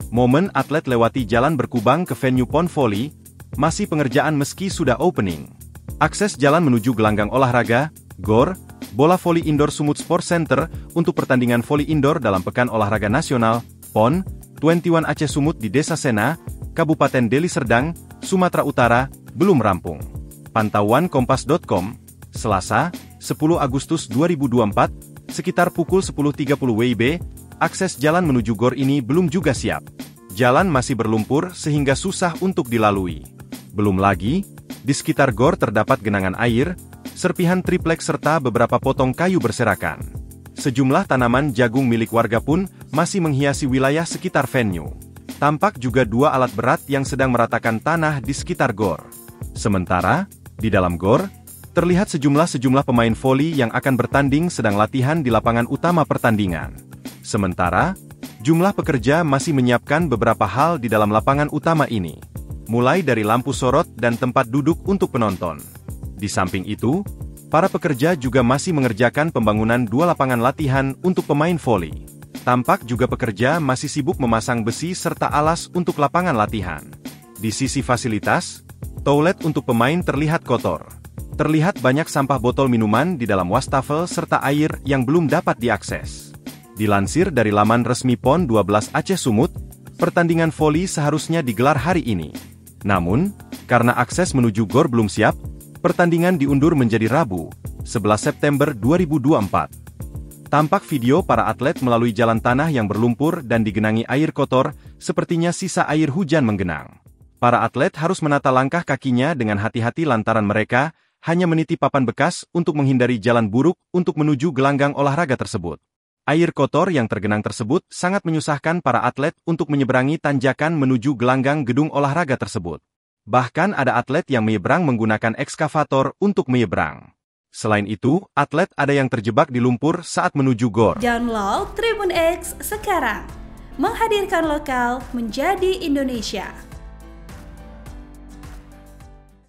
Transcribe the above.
Momen atlet lewati jalan berkubang ke venue pon voli, masih pengerjaan meski sudah opening. Akses jalan menuju gelanggang olahraga, GOR, Bola Voli Indoor Sumut Sport Center, untuk pertandingan voli indoor dalam Pekan Olahraga Nasional, PON, 21 Aceh Sumut di Desa Sena, Kabupaten Deli Serdang, Sumatera Utara, belum rampung. Pantauan Kompas.com, Selasa, 10 Agustus 2024, sekitar pukul 10.30 WIB, akses jalan menuju GOR ini belum juga siap. Jalan masih berlumpur sehingga susah untuk dilalui. Belum lagi, di sekitar GOR terdapat genangan air, serpihan triplek serta beberapa potong kayu berserakan. Sejumlah tanaman jagung milik warga pun masih menghiasi wilayah sekitar venue. Tampak juga dua alat berat yang sedang meratakan tanah di sekitar GOR. Sementara, di dalam GOR, terlihat sejumlah pemain voli yang akan bertanding sedang latihan di lapangan utama pertandingan. Sementara, jumlah pekerja masih menyiapkan beberapa hal di dalam lapangan utama ini. Mulai dari lampu sorot dan tempat duduk untuk penonton. Di samping itu, para pekerja juga masih mengerjakan pembangunan dua lapangan latihan untuk pemain voli. Tampak juga pekerja masih sibuk memasang besi serta alas untuk lapangan latihan. Di sisi fasilitas, toilet untuk pemain terlihat kotor. Terlihat banyak sampah botol minuman di dalam wastafel serta air yang belum dapat diakses. Dilansir dari laman resmi PON 12 Aceh Sumut, pertandingan voli seharusnya digelar hari ini. Namun, karena akses menuju GOR belum siap, pertandingan diundur menjadi Rabu, 11 September 2024. Tampak video para atlet melalui jalan tanah yang berlumpur dan digenangi air kotor, sepertinya sisa air hujan menggenang. Para atlet harus menata langkah kakinya dengan hati-hati lantaran mereka hanya meniti papan bekas untuk menghindari jalan buruk untuk menuju gelanggang olahraga tersebut. Air kotor yang tergenang tersebut sangat menyusahkan para atlet untuk menyeberangi tanjakan menuju gelanggang gedung olahraga tersebut. Bahkan ada atlet yang menyeberang menggunakan ekskavator untuk menyeberang. Selain itu, atlet ada yang terjebak di lumpur saat menuju GOR. Download Tribun X sekarang, menghadirkan lokal menjadi Indonesia.